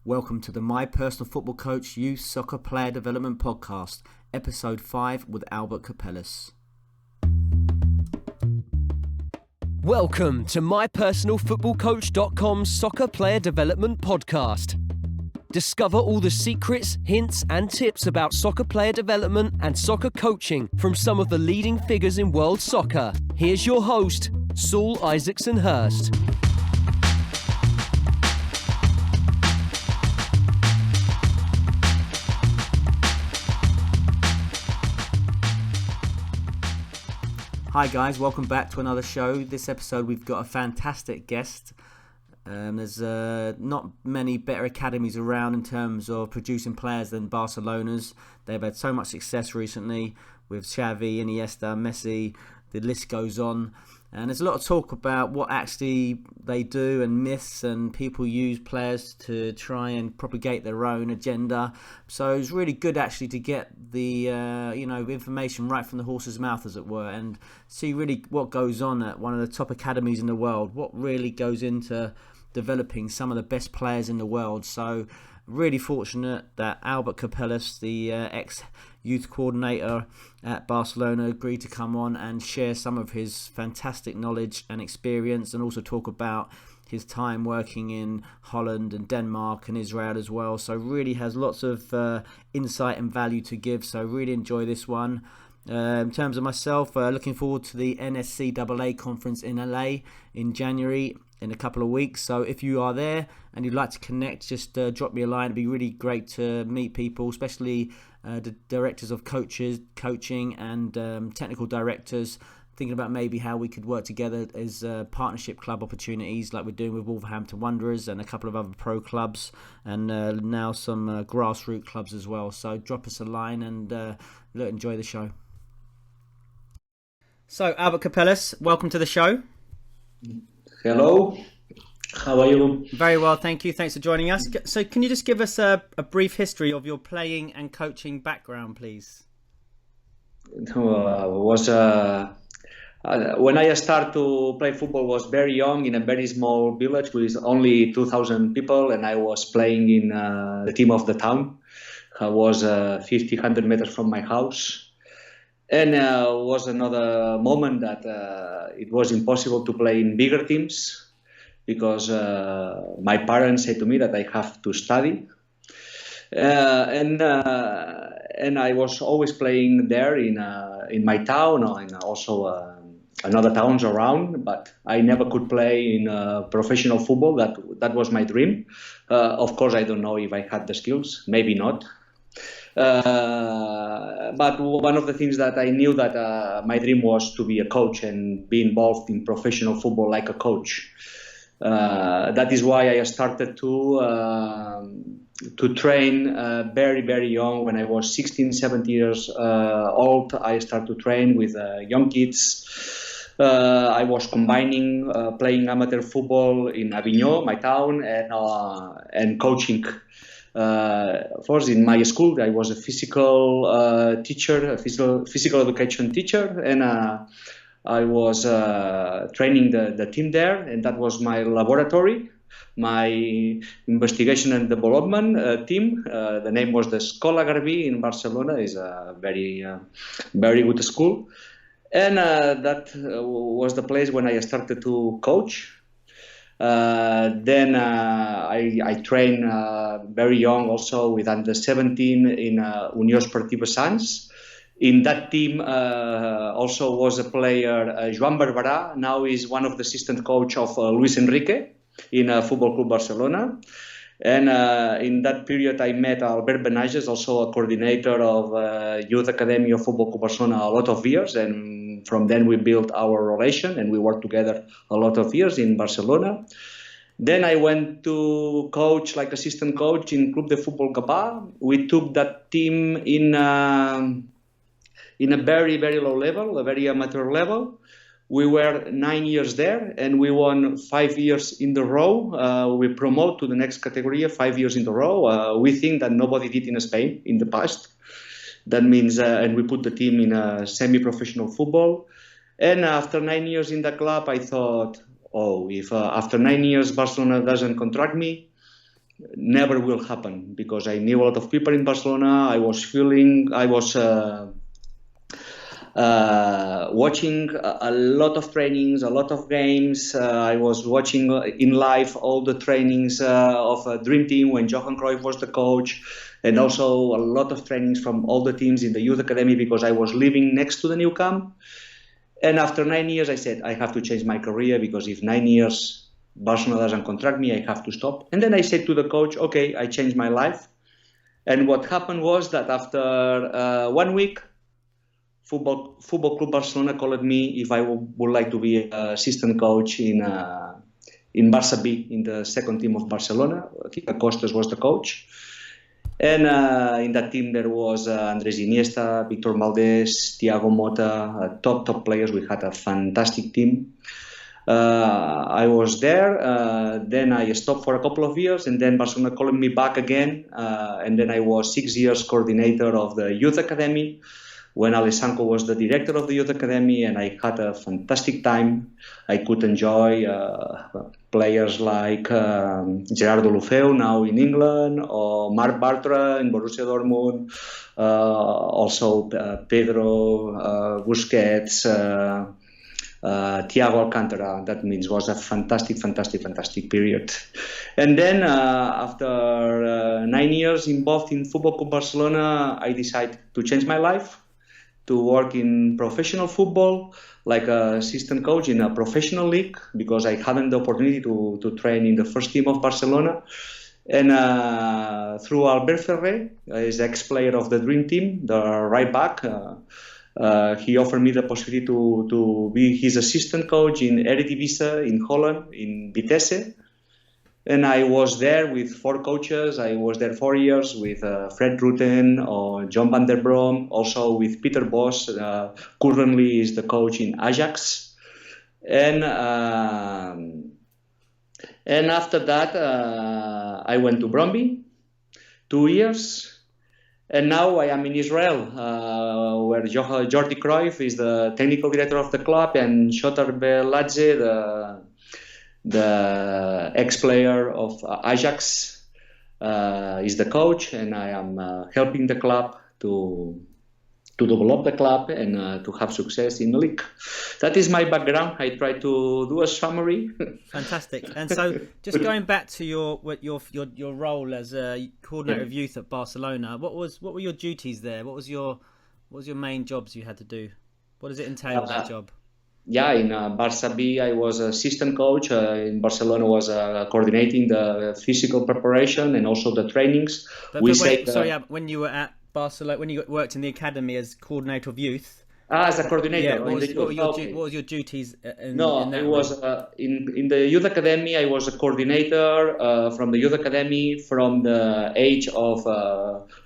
Welcome to the My Personal Football Coach Youth Soccer Player Development Podcast, Episode 5 with Albert Capellas. Welcome to MyPersonalFootballCoach.com Soccer Player Development Podcast. Discover all the secrets, hints and tips about soccer player development and soccer coaching from some of the leading figures in world soccer. Here's your host, Saul Isaacson Hurst. Hi guys, welcome back to another show. This episode we've got a fantastic guest. There's not many better academies around in terms of producing players than Barcelona's. They've had so much success recently with Xavi, Iniesta, Messi. The list goes on. And there's a lot of talk about what actually they do and myths, and people use players to try and propagate their own agenda. So it's really good actually to get the information right from the horse's mouth, as it were, and see really what goes on at one of the top academies in the world, what really goes into developing some of the best players in the world. So really fortunate that Albert Capellas, the ex-youth coordinator at Barcelona, agreed to come on and share some of his fantastic knowledge and experience, and also talk about his time working in Holland and Denmark and Israel as well. So really has lots of insight and value to give. So really enjoy this one. In terms of myself, looking forward to the NSCAA conference in LA in January in a couple of weeks. So if you are there and you'd like to connect, just drop me a line. It'd be really great to meet people, especially the directors of coaching and technical directors, thinking about maybe how we could work together as partnership club opportunities like we're doing with Wolverhampton Wanderers and a couple of other pro clubs, and now some grassroots clubs as well. So drop us a line and enjoy the show. So Albert Capellas, welcome to the show. Hello, how are you? Very well, thank you. Thanks for joining us. So can you just give us a brief history of your playing and coaching background, please? When I started to play football was very young in a very small village with only 2,000 people, and I was playing in the team of the town. I was 100 meters from my house. And was another moment that it was impossible to play in bigger teams because my parents said to me that I have to study. And I was always playing there in my town and also another towns around, but I never could play in professional football. That was my dream. Of course, I don't know if I had the skills, maybe not. But one of the things that I knew that my dream was to be a coach and be involved in professional football like a coach. That is why I started to train very, very young. When I was 16, 17 years old, I started to train with young kids. I was combining playing amateur football in Avignon, my town, and coaching. First, in my school, I was a physical teacher, a physical education teacher, and I was training the team there, and that was my laboratory, my investigation and development team. The name was the Escola Garbí in Barcelona. Is a very, very good school, and that was the place when I started to coach. Then I trained very young also with under 17 in Unió Esportiva Sants. In that team also was a player Joan Barberà. Now is one of the assistant coach of Luis Enrique in Football Club Barcelona. And in that period I met Albert Capellas, also a coordinator of Youth Academy of Football Club Barcelona, a lot of years, and from then we built our relation and we worked together a lot of years in Barcelona. Then I went to coach like assistant coach in Club de Futbol Gavà. We took that team in a very, very low level, a very amateur level. We were 9 years there and we won 5 years in a row. We promote to the next category 5 years in a row. We think that nobody did in Spain in the past. That means, and we put the team in a semi-professional football. And after 9 years in the club, I thought, if after 9 years Barcelona doesn't contract me, never will happen, because I knew a lot of people in Barcelona. I was watching a lot of trainings, a lot of games. I was watching in live all the trainings of a Dream Team when Johan Cruyff was the coach, and also a lot of trainings from all the teams in the youth academy, because I was living next to the new camp. And after 9 years, I said, I have to change my career, because if 9 years Barcelona doesn't contract me, I have to stop. And then I said to the coach, okay, I changed my life. And what happened was that after 1 week, Football Club Barcelona called me if I would like to be assistant coach in Barça B, in the second team of Barcelona. Kika Costas was the coach. And in that team there was Andres Iniesta, Victor Valdés, Thiago Motta, top players. We had a fantastic team. I was there, then I stopped for a couple of years, and then Barcelona called me back again, and then I was 6 years coordinator of the youth academy, when Alessandro was the director of the youth academy, and I had a fantastic time. I could enjoy players like Gerardo Lufeu, now in England, or Marc Bartra in Borussia Dortmund, also Pedro, Busquets, Thiago Alcantara. That means was a fantastic period. And then after 9 years involved in Football Club Barcelona, I decided to change my life, to work in professional football, like an assistant coach in a professional league, because I hadn't the opportunity to train in the first team of Barcelona. And through Albert Ferrer, his ex-player of the Dream Team, the right back, he offered me the possibility to be his assistant coach in Eredivisie in Holland, in Vitesse. And I was there with 4 coaches. I was there 4 years with Fred Rutten or John van der Brom, also with Peter Bos, currently is the coach in Ajax. And after that, I went to Brøndby, 2 years. And now I am in Israel, where Jordi Cruyff is the technical director of the club, and Shotar Beladze, the ex-player of Ajax, is the coach, and I am helping the club to develop the club and to have success in the league. That is my background. I try to do a summary. Fantastic. And so, just going back to your role as a coordinator of youth at Barcelona, what were your duties there? What was your main jobs you had to do? What does it entail, that job? Yeah, in Barça B, I was assistant coach. In Barcelona, was coordinating the physical preparation and also the trainings. When you were at Barcelona, when you worked in the academy as coordinator of youth. As a coordinator. Yeah, what was your duties? In the youth academy. I was a coordinator from the youth academy from the age of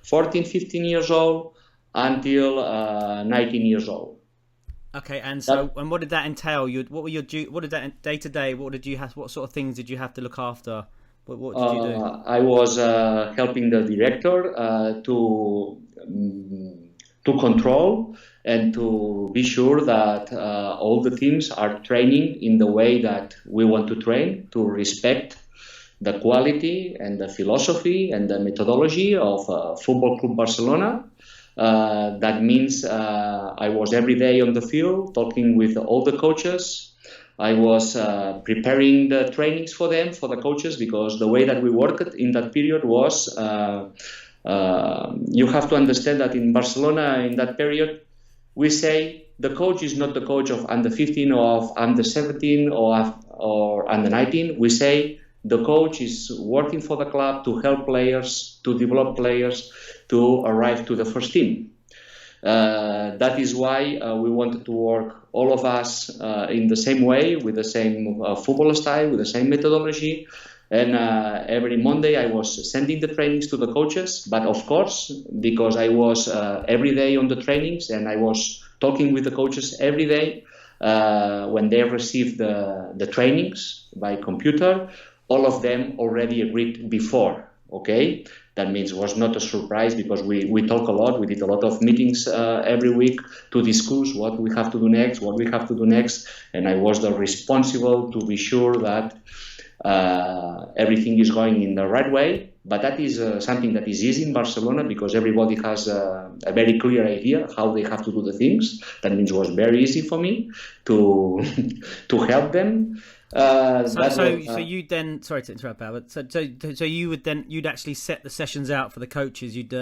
14, 15 years old until 19 years old. Okay, and so what did that entail? What did that day to day? What sort of things did you have to look after? What did you do? I was helping the director to control and to be sure that all the teams are training in the way that we want to train, to respect the quality and the philosophy and the methodology of Football Club Barcelona. That means I was every day on the field talking with all the coaches. I was preparing the trainings for them, for the coaches, because the way that we worked in that period was you have to understand that in Barcelona in that period we say the coach is not the coach of under 15 or of under 17 or under 19. We say the coach is working for the club to help players, to develop players, to arrive to the first team. That is why we wanted to work, all of us, in the same way, with the same football style, with the same methodology. And every Monday I was sending the trainings to the coaches. But of course, because I was every day on the trainings and I was talking with the coaches every day, when they received the trainings by computer, all of them already agreed before, okay? That means it was not a surprise, because we talk a lot. We did a lot of meetings every week to discuss what we have to do next, and I was the responsible to be sure that everything is going in the right way. But that is something that is easy in Barcelona because everybody has a very clear idea how they have to do the things. That means it was very easy for me to to help them. So you then, sorry to interrupt, Albert. So you'd actually set the sessions out for the coaches. You'd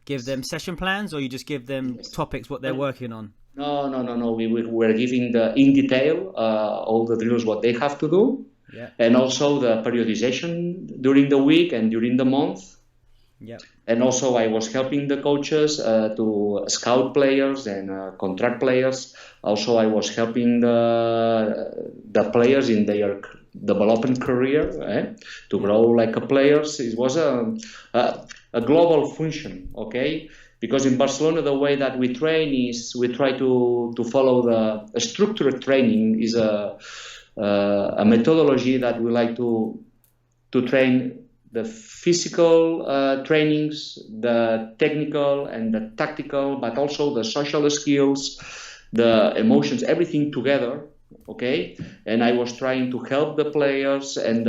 give them session plans, or you just give them topics what they're working on. No. We were giving in detail all the drills what they have to do. Yeah. And also the periodization during the week and during the month. Yeah. And also I was helping the coaches to scout players and contract players. Also I was helping the players in their development career to grow like a players. It was a global function, okay? Because in Barcelona the way that we train is we try to follow a structured training is a methodology that we like to train the physical trainings, the technical and the tactical, but also the social skills, the emotions, everything together, okay? And I was trying to help the players and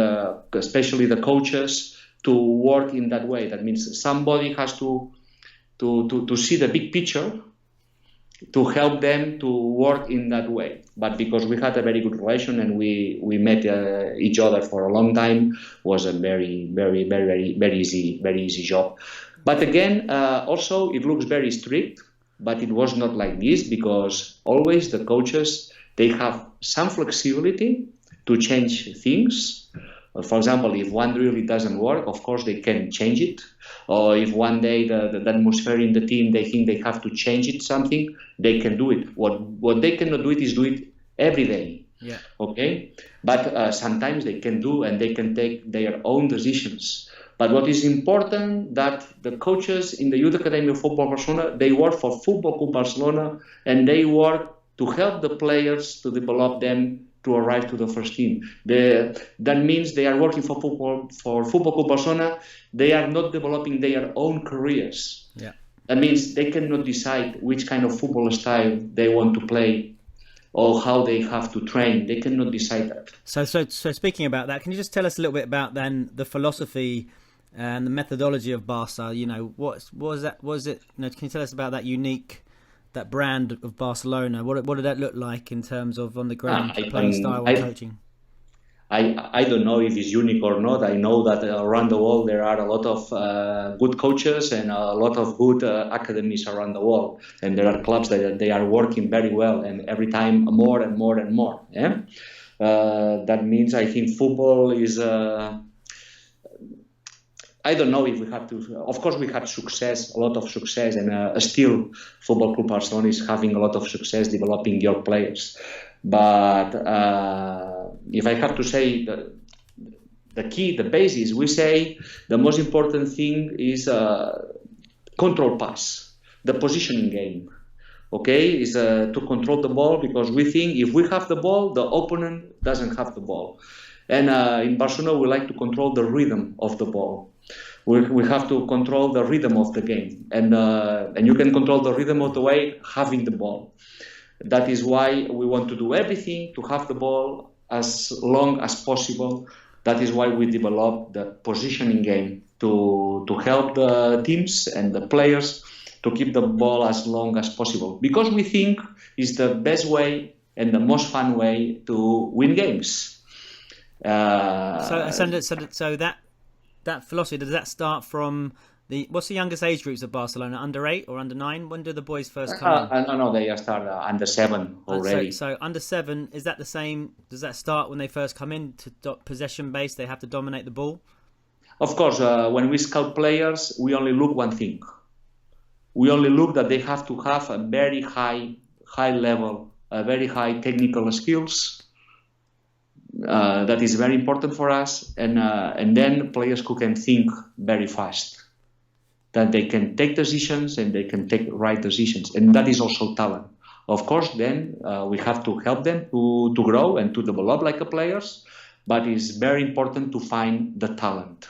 especially the coaches to work in that way. That means somebody has to see the big picture to help them to work in that way. But because we had a very good relation and we met each other for a long time, was a very easy job. But again, also it looks very strict, but it was not like this because always the coaches, they have some flexibility to change things. For example, if one drill doesn't work, of course they can change it. Or if one day the atmosphere in the team, they think they have to change it something, they can do it. What they cannot do it is do it every day. Yeah. Okay. But sometimes they can do and they can take their own decisions. But what is important that the coaches in the Youth Academy of Football Barcelona, they work for Football Club Barcelona and they work to help the players to develop them to arrive to the first team. That means they are working for Football Club Barcelona. They are not developing their own careers. Yeah. That means they cannot decide which kind of football style they want to play or how they have to train. They cannot decide that. So speaking about that, can you just tell us a little bit about then the philosophy and the methodology of Barca? You know, what was that? Was it? You know, can you tell us about that brand of Barcelona? What did that look like in terms of on the ground playing style and coaching? I don't know if it's unique or not. I know that around the world there are a lot of good coaches and a lot of good academies around the world, and there are clubs that they are working very well and every time more and more and more. Yeah, that means I think football is. I don't know if we have to. Of course, we had success, a lot of success, and still, Football Club Barcelona is having a lot of success developing young players. But if I have to say the key, the basis, we say the most important thing is control pass, the positioning game. Okay, is to control the ball because we think if we have the ball, the opponent doesn't have the ball. And in Barcelona, we like to control the rhythm of the ball. We have to control the rhythm of the game, and you can control the rhythm of the way having the ball. That is why we want to do everything to have the ball as long as possible. That is why we develop the positioning game to help the teams and the players to keep the ball as long as possible because we think it's the best way and the most fun way to win games. So that philosophy, does that start from what's the youngest age groups of Barcelona? Under 8 or under 9? When do the boys first come in? No, they start under 7 already. So under 7, is that the same? Does that start when they first come in to possession based? They have to dominate the ball? Of course, when we scout players, we only look one thing. We only look that they have to have a very high level, very high technical skills. That is very important for us, and then players who can think very fast, that they can take decisions and they can take right decisions, and that is also talent. Of course, then we have to help them to grow and to develop like a players, but it's very important to find the talent,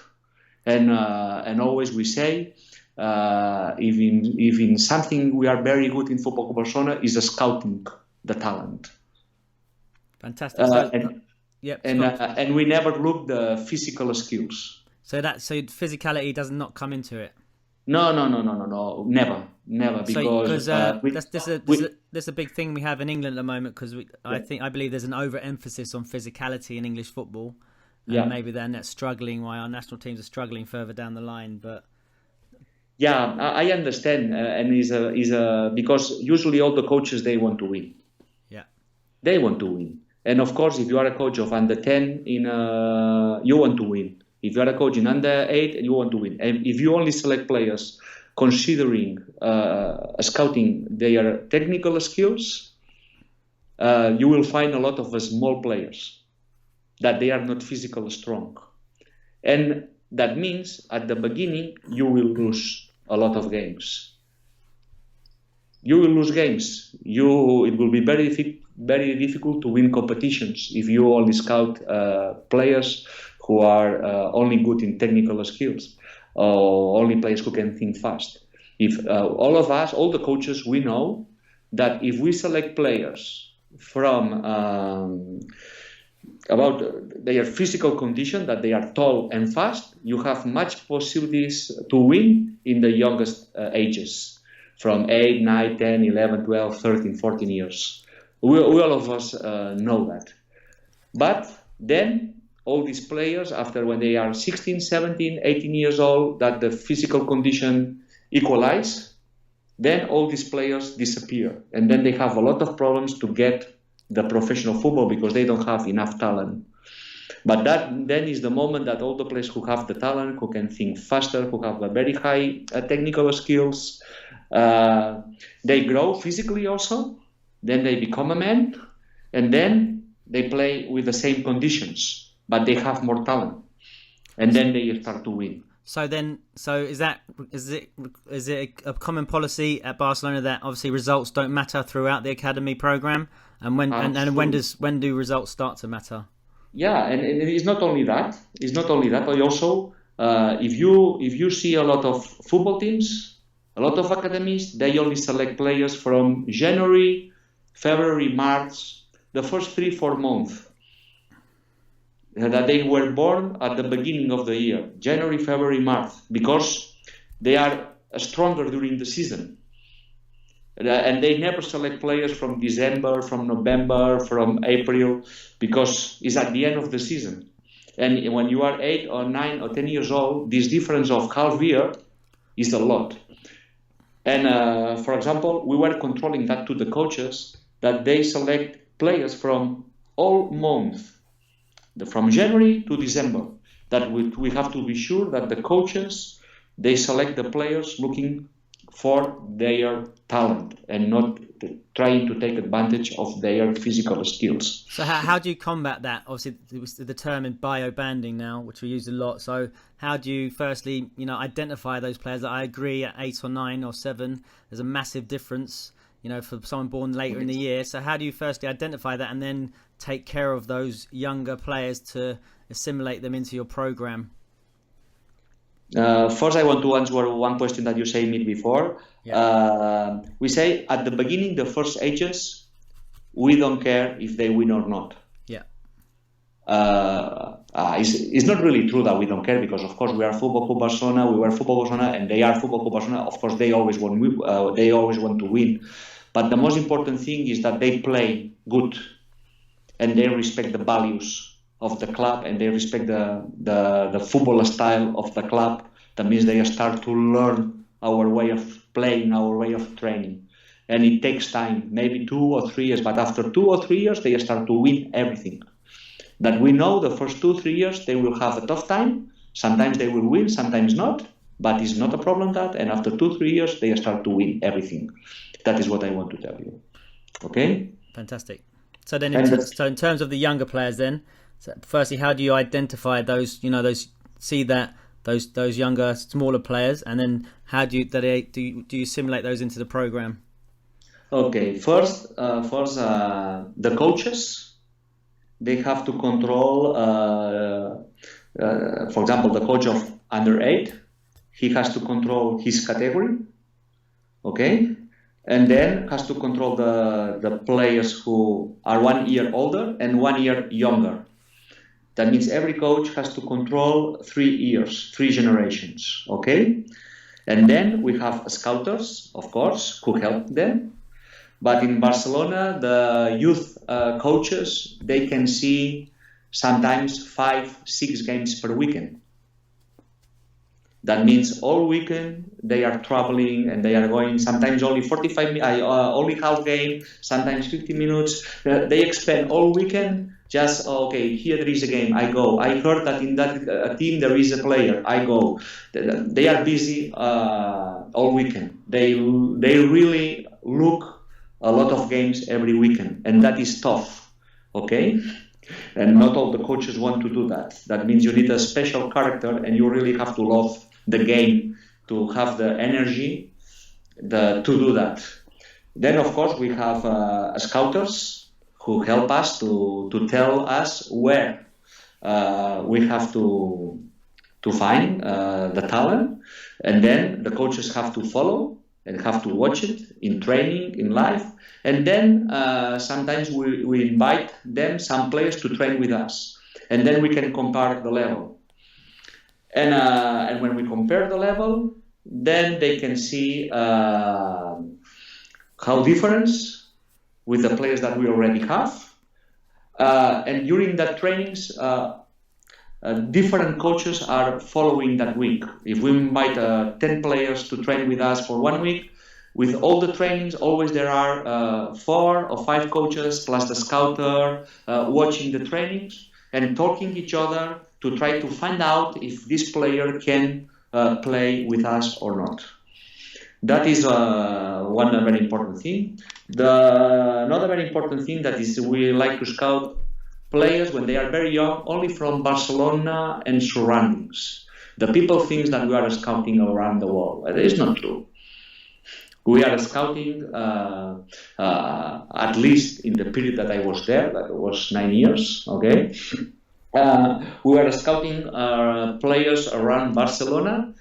and always we say if in something we are very good in Football Barcelona is the scouting the talent. Fantastic. And we never look the physical skills. So physicality does not come into it. No, never, because that's a big thing we have in England at the moment, because I believe there's an overemphasis on physicality in English football, and maybe then that's struggling why our national teams are struggling further down the line. But yeah, I understand, and is a because usually all the coaches, they want to win. Yeah, they want to win, and of course, if you are a coach of under 10 you want to win. If you are a coach in under 8, you want to win. And if you only select players considering scouting their technical skills, you will find a lot of small players that they are not physically strong. And that means at the beginning, you will lose a lot of games. You will lose games. It will be very difficult to win competitions if you only scout players who are only good in technical skills, or only players who can think fast. If all of us, all the coaches, we know that if we select players from about their physical condition, that they are tall and fast, you have much possibilities to win in the youngest ages, from 8, 9, 10, 11, 12, 13, 14 years. We all of us know that. But then all these players, after when they are 16, 17, 18 years old, that the physical condition equalize, then all these players disappear. And then they have a lot of problems to get the professional football because they don't have enough talent. But that then is the moment that all the players who have the talent, who can think faster, who have a very high technical skills, they grow physically also, then they become a man, and then they play with the same conditions, but they have more talent, and then they start to win. So is it a common policy at Barcelona that obviously results don't matter throughout the academy program, and when do results start to matter? Yeah, and it's not only that. But also, if you see a lot of football teams, a lot of academies, they only select players from January, February, March, the first 3-4 months that they were born at the beginning of the year, January, February, March, because they are stronger during the season. And they never select players from December, from November, from April, because it's at the end of the season. And when you are 8 or 9 or 10 years old, this difference of half year is a lot. And for example, we were controlling that to the coaches, that they select players from all months, from January to December, that we have to be sure that the coaches, they select the players looking for their talent and not trying to take advantage of their physical skills. So how do you combat that? Obviously, it was the term in bio-banding now, which we use a lot. So how do you firstly, identify those players? I agree at 8 or 9 or 7, there's a massive difference, for someone born later in the year. So how do you firstly identify that and then take care of those younger players to assimilate them into your program? First, I want to answer one question that you said me before. Yeah. We say at the beginning, the first ages, we don't care if they win or not. Yeah. It's not really true that we don't care, because of course we are Football Club Barcelona, we were Football Barcelona, and they are Football Club Barcelona. Of course, they always want. They always want to win. But the most important thing is that they play good, and they respect the values of the club, and they respect the football style of the club. That means they start to learn our way of playing, our way of training. And it takes time, maybe 2 or 3 years, but after 2 or 3 years, they start to win everything. That we know the first 2-3 years, they will have a tough time. Sometimes they will win, sometimes not, but it's not a problem that. And after 2-3 years, they start to win everything. That is what I want to tell you. Okay? Fantastic. So then, in terms of the younger players, then, so firstly, how do you identify those? Those younger, smaller players, and then how do you simulate those into the program? Okay, first, the coaches, they have to control. For example, the coach of under 8, he has to control his category. Okay. And then has to control the players who are 1 year older and 1 year younger. That means every coach has to control 3 years, 3 generations, okay? And then we have scouters, of course, who help them. But in Barcelona, the youth coaches, they can see sometimes 5-6 games per weekend. That means all weekend they are traveling and they are going sometimes only 45 minutes, only half game, sometimes 50 minutes. They spend all weekend just, okay, here there is a game, I go. I heard that in that team there is a player, I go. They are busy all weekend. They really look a lot of games every weekend, and that is tough, okay? And not all the coaches want to do that. That means you need a special character and you really have to love the game to have the energy to do that. Then, of course, we have scouters who help us to tell us where we have to find the talent, and then the coaches have to follow and have to watch it in training, in live. And then sometimes we invite them, some players, to train with us. And then we can compare the level. And when we compare the level, then they can see how difference with the players that we already have. And during that trainings, different coaches are following that week. If we invite 10 players to train with us for 1 week, with all the trainings, always there are 4 or 5 coaches plus the scouter watching the trainings and talking each other to try to find out if this player can play with us or not. That is one very important thing. Another very important thing that is we like to scout players when they are very young, only from Barcelona and surroundings. The people think that we are scouting around the world. That is not true. We are scouting, at least in the period that I was there, that was 9 years, okay? We were scouting players around Barcelona.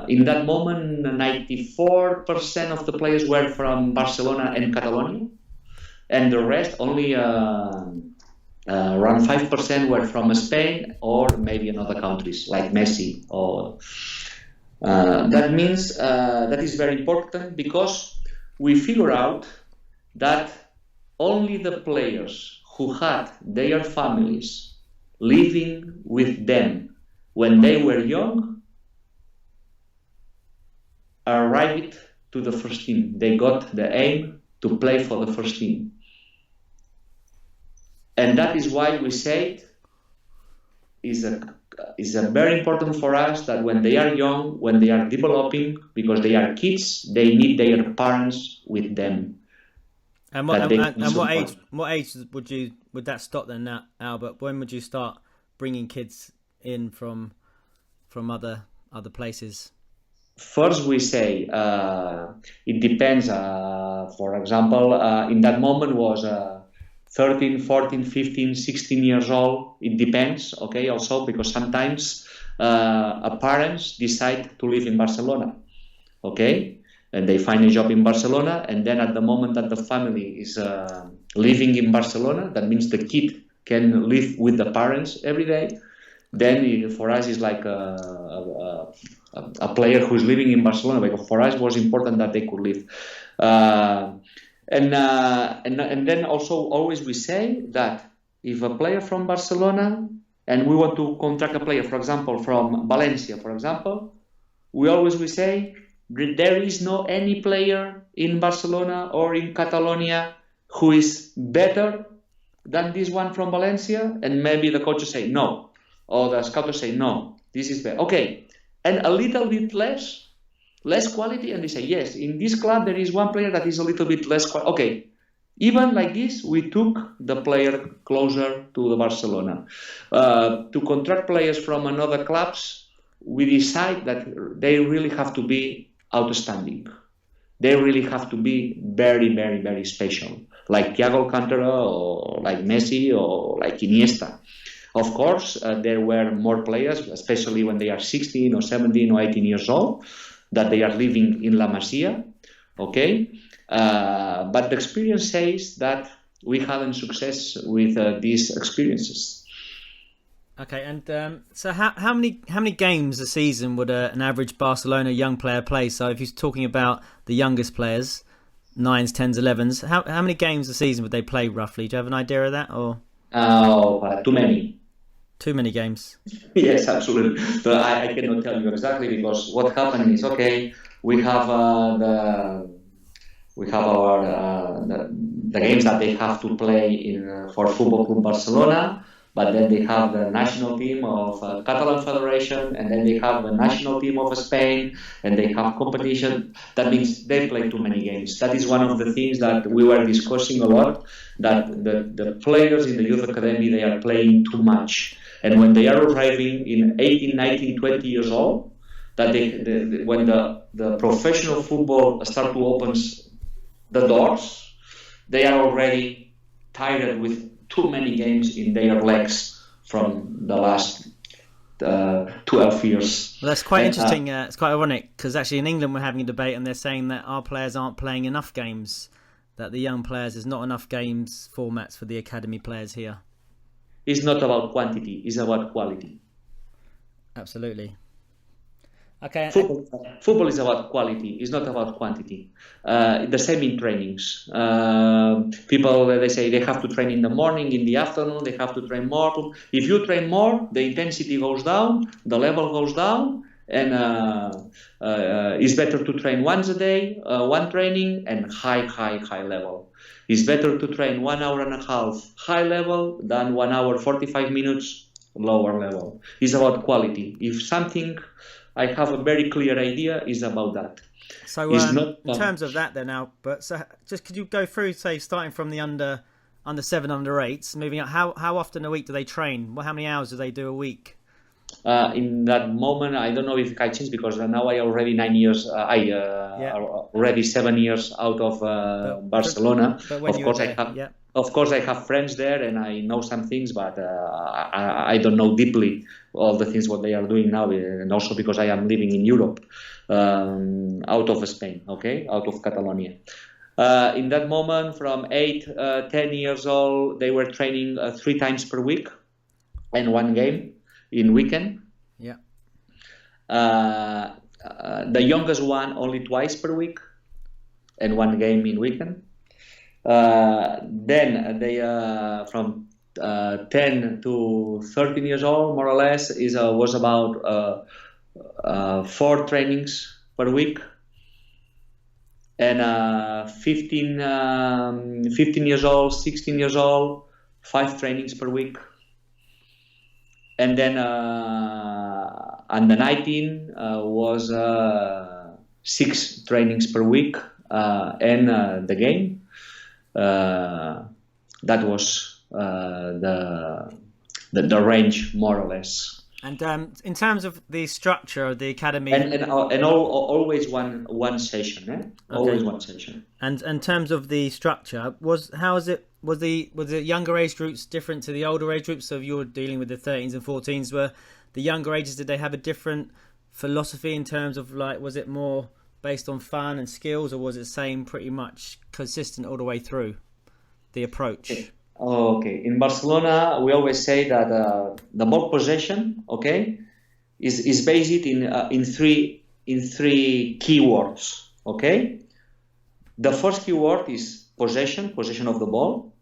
In that moment, 94% of the players were from Barcelona and Catalonia, and the rest, only around 5% were from Spain or maybe another countries like Messi. That means that is very important because we figure out that only the players who had their families living with them when they were young arrived to the first team. They got the aim to play for the first team. And that is why we say is very important for us that when they are young, when they are developing, because they are kids, they need their parents with them. And what age would that stop then, Albert? When would you start bringing kids in from other places? First, we say it depends. For example, in that moment was 13, 14, 15, 16 years old. It depends, okay, also because sometimes parents decide to live in Barcelona, okay? And they find a job in Barcelona, and then at the moment that the family is living in Barcelona, that means the kid can live with the parents every day. Then for us it's like a player who is living in Barcelona, because for us it was important that they could live. And then also always we say that if a player from Barcelona and we want to contract a player, for example, from Valencia, for example, we say there is no any player in Barcelona or in Catalonia who is better than this one from Valencia, and maybe the coaches say no, or the scouters say no, this is better. Okay, and a little bit less quality, and they say yes, in this club there is one player that is a little bit less quality. Okay, even like this, we took the player closer to the Barcelona. To contract players from another clubs, we decide that they really have to be outstanding. They really have to be very, very, very special, like Thiago Alcantara or like Messi or like Iniesta. Of course, there were more players, especially when they are 16 or 17 or 18 years old, that they are living in La Masia, okay? But the experience says that we had success with these experiences. Okay, and so how many games a season would an average Barcelona young player play? So if you're talking about the youngest players, 9s, 10s, 11s, how many games a season would they play roughly? Do you have an idea of that, or? Too many. Too many games. Yes, absolutely. So I cannot tell you exactly, because what happened is, okay, we have the games that they have to play for Football Club Barcelona, but then they have the national team of Catalan Federation, and then they have the national team of Spain, and they have competition. That means they play too many games. That is one of the things that we were discussing a lot, that the players in the youth academy, they are playing too much. And when they are arriving in 18, 19, 20 years old, that when the professional football start to open the doors, they are already tired with too many games in their legs from the last 12 years. Well, that's quite interesting. It's quite ironic, because actually in England we're having a debate, and they're saying that our players aren't playing enough games, that the young players, there's not enough games formats for the academy players here. It's not about quantity, it's about quality. Absolutely. Okay. Football is about quality, it's not about quantity. The same in trainings. People, they say they have to train in the morning, in the afternoon, they have to train more. If you train more, the intensity goes down, the level goes down, and it's better to train once a day, one training, and high level. It's better to train 1 hour and a half high level than 1 hour 45 minutes lower level. It's about quality. If something I have a very clear idea is about that. So in terms of that then, Albert, so just could you go through, say, starting from the under 7, under 8s, moving up, how often a week do they train? How many hours do they do a week? In that moment, I don't know if I changed, because now I already 9 years. Already 7 years out of Barcelona. But when of course, I have friends there, and I know some things, but I don't know deeply all the things what they are doing now, and also because I am living in Europe, out of Spain, okay, out of Catalonia. In that moment, from 8, 10 years old, they were training 3 times per week, and 1 game in weekend. Yeah. The youngest one only twice per week, and 1 game in weekend. Then they from 10 to 13 years old, more or less, was about 4 trainings per week, and 15 years old, 16 years old, 5 trainings per week. And then under 19 was 6 trainings per week, and the game. That was the range, more or less. And in terms of the structure of the academy, and always one session, Okay. Always one session. And in terms of the structure, was the younger age groups different to the older age groups? So if you're dealing with the 13s and 14s, were the younger ages, did they have a different philosophy in terms of, like, was it more based on fun and skills, or was it same pretty much consistent all the way through the approach? Okay. In Barcelona, we always say that the ball possession, okay, is based in three keywords. Okay. The first keyword is possession of the ball.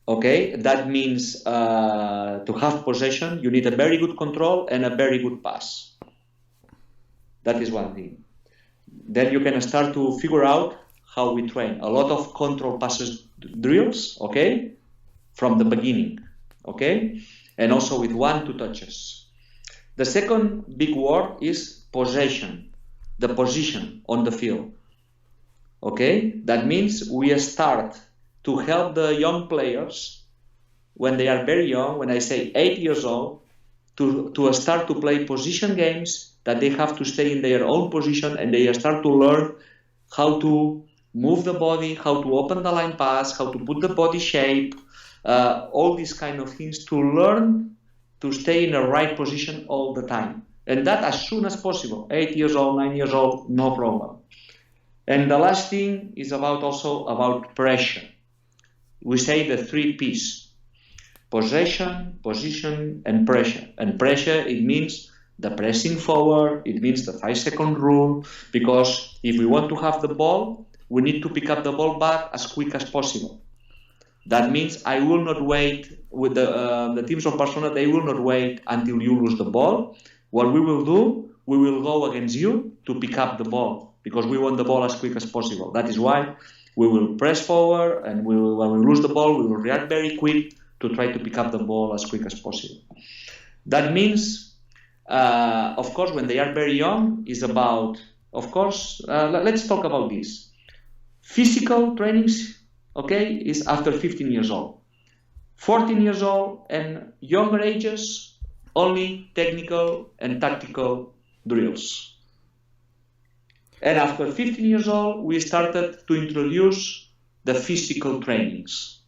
Okay, that means to have possession, you need a very good control and a very good pass. That is one thing. Then you can start to figure out how we train. A lot of control passes drills, okay, from the beginning, okay, and also with 1-2 touches. The second big word is possession, the position on the field, okay. That means we start to help the young players when they are very young, when I say 8 years old, to start to play position games, that they have to stay in their own position, and they start to learn how to move the body, how to open the line pass, how to put the body shape, all these kind of things, to learn to stay in the right position all the time. And that as soon as possible, 8 years old, 9 years old, no problem. And the last thing is also about pressure. We say the 3 P's. possession, position, and pressure. And pressure, it means the pressing forward, it means the 5-second rule, because if we want to have the ball, we need to pick up the ball back as quick as possible. That means I will not wait with the teams of Barcelona, they will not wait until you lose the ball. What we will do, we will go against you to pick up the ball, because we want the ball as quick as possible. That is why we will press forward, and when we lose the ball, we will react very quick to try to pick up the ball as quick as possible. That means, of course, when they are very young, is about, of course, let's talk about this. Physical trainings, okay, is after 15 years old. 14 years old and younger ages, only technical and tactical drills. And after 15 years old, we started to introduce the physical trainings.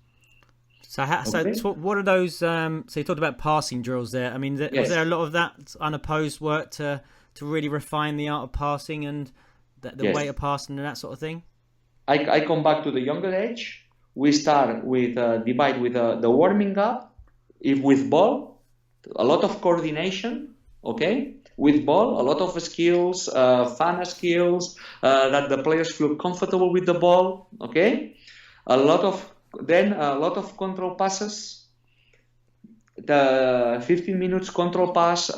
So what are those? So you talked about passing drills there. I mean, Yes. was there a lot of that unopposed work to really refine the art of passing and the Yes. way of passing and that sort of thing? I come back to the younger age. We start with divide with the warming up, with ball, a lot of coordination, okay? With ball, a lot of skills, fun skills, that the players feel comfortable with the ball, okay? A lot of control passes. The 15 minutes control pass,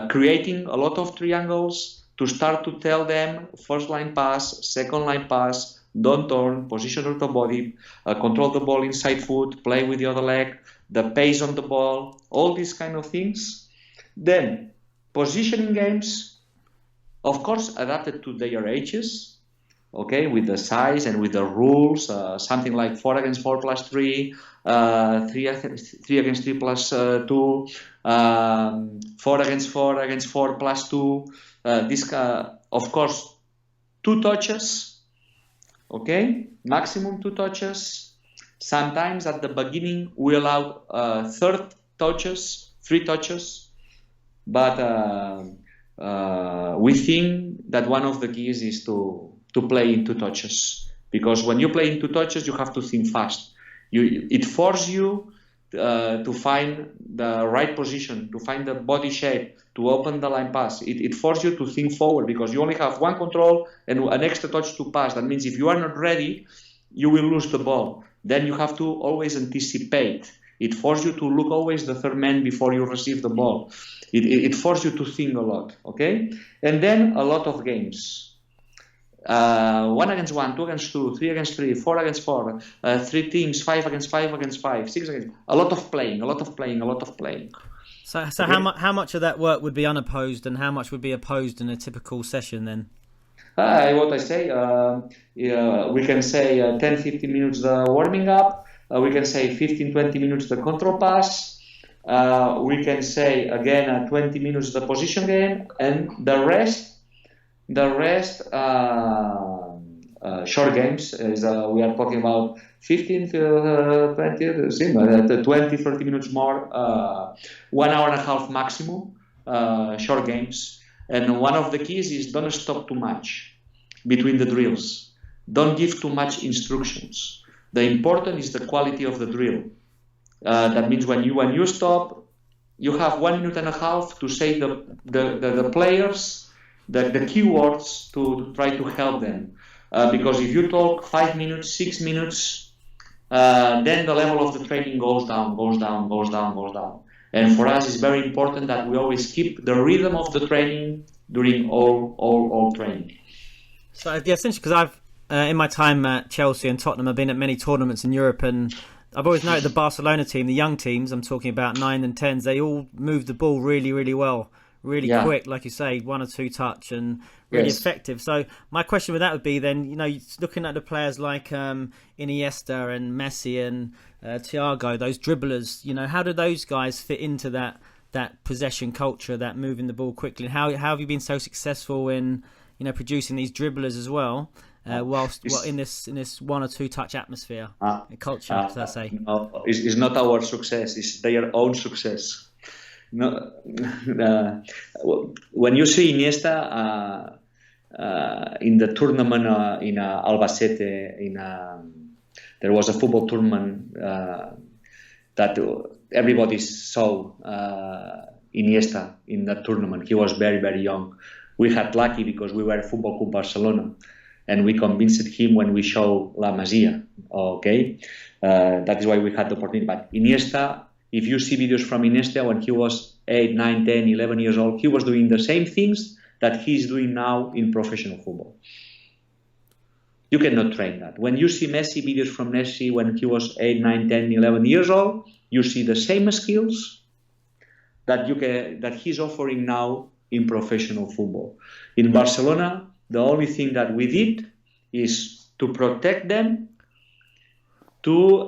creating a lot of triangles to start to tell them first line pass, second line pass, don't turn, position of the body, control the ball inside foot, play with the other leg, the pace on the ball, all these kind of things. Then positioning games, of course, adapted to their ages, okay, with the size and with the rules, something like 4 against 4 plus 3, 3 against 3 plus 2, 4 against 4 plus 2, of course, 2 touches, okay, maximum 2 touches. Sometimes at the beginning we allow 3 touches, but we think that one of the keys is to play in 2 touches, because when you play in 2 touches, you have to think fast. It forces you to find the right position, to find the body shape, to open the line pass. It forces you to think forward, because you only have one control and an extra touch to pass. That means if you are not ready, you will lose the ball. Then you have to always anticipate. It forces you to look always the third man before you receive the ball. It forces you to think a lot, okay? And then a lot of games. 1 against 1, 2 against 2, 3 against 3, 4 against 4, 3 teams, 5 against 5 against 5, 6 against... A lot of playing. So okay. How much of that work would be unopposed and how much would be opposed in a typical session then? What I say, we can say 10-15 minutes the warming up, we can say 15-20 minutes the control pass, we can say again 20 minutes the position game, and the rest short games is we are talking about 15 to 20-30 minutes more, 1 hour and a half maximum, short games. And one of the keys is don't stop too much between the drills. Don't give too much instructions. The important is the quality of the drill. That means when you stop, you have 1 minute and a half to say the players the keywords to try to help them. Because if you talk 5 minutes, 6 minutes, then the level of the training goes down. And for us, it's very important that we always keep the rhythm of the training during all training. So yeah, essentially, because I've in my time at Chelsea and Tottenham, I've been at many tournaments in Europe, and I've always noted the Barcelona team, the young teams, I'm talking about 9 and 10s, they all move the ball really, really well, really quick, like you say, 1 or 2 touch, and really effective. So my question with that would be then, looking at the players like Iniesta and Messi and Thiago, those dribblers, how do those guys fit into that possession culture, that moving the ball quickly? And how have you been so successful in producing these dribblers as well, whilst in this 1 or 2 touch atmosphere culture, as I say? No, it's not our success; it's their own success. No, when you see Iniesta in the tournament in Albacete, there was a football tournament that everybody saw Iniesta in that tournament. He was very, very young. We had lucky because we were Football Club Barcelona, and we convinced him when we show La Masia. Okay, that is why we had the opportunity. But Iniesta, if you see videos from Iniesta when he was 8, 9, 10, 11 years old, he was doing the same things that he's doing now in professional football. You cannot train that. When you see Messi, videos from Messi when he was 8, 9, 10, 11 years old, you see the same skills that he's offering now in professional football. In Barcelona, the only thing that we did is to protect them, to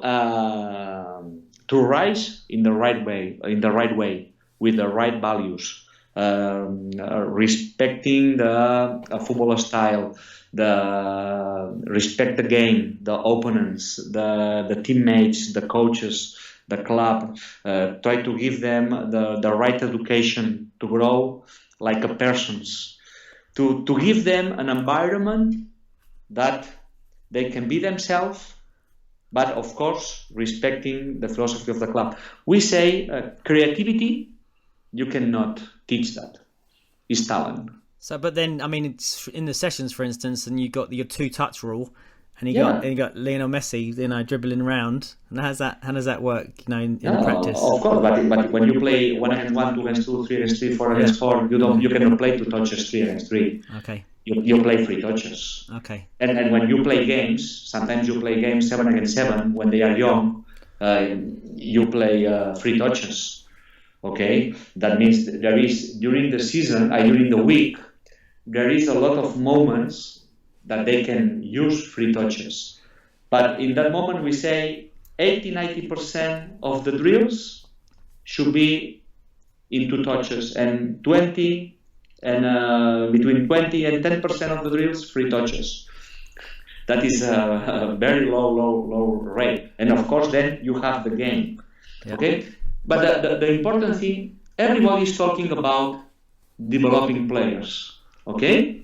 rise in the right way, with the right values, respecting the football style, respect the game, the opponents, the teammates, the coaches, the club. Try to give them the right education to grow like a persons, to give them an environment that they can be themselves, but of course respecting the philosophy of the club. We say creativity, you cannot teach that. It's talent. So, but then, I mean, it's in the sessions, for instance, and you got your 2-touch rule, and you got Lionel Messi, dribbling around. And how does that work? In practice. Of course, but when you play 1 against 1, 2 against 2, 3 against 3, 4 against 4, you cannot play 2 touches, 3 against 3. Okay. You play 3 touches. Okay. And when you play games, sometimes you play games 7 against 7 when they are young. You play 3 touches. Okay, that means there is during the season, during the week, there is a lot of moments that they can use 3 touches. But in that moment, we say 80-90% of the drills should be in 2 touches, and between 20 and 10% of the drills 3 touches. That is a very low rate, and of course, then you have the game. Okay. But the important thing, everybody is talking about developing players, okay?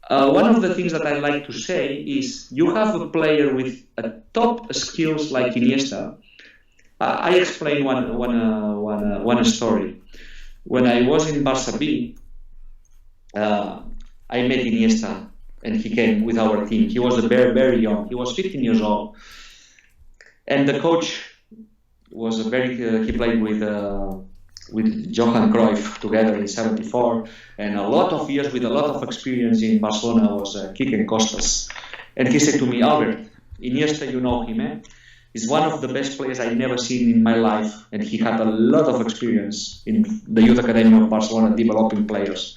One of the things that I like to say is you have a player with a top skills like Iniesta. I explain one story. When I was in Barça B, I met Iniesta and he came with our team. He was very, very young. He was 15 years old. And the coach was he played with Johan Cruyff together in '74, and a lot of years with a lot of experience in Barcelona was Quique Costas. And he said to me, Albert, Iniesta, you know him, eh? He's one of the best players I've never seen in my life, and he had a lot of experience in the youth academy of Barcelona developing players.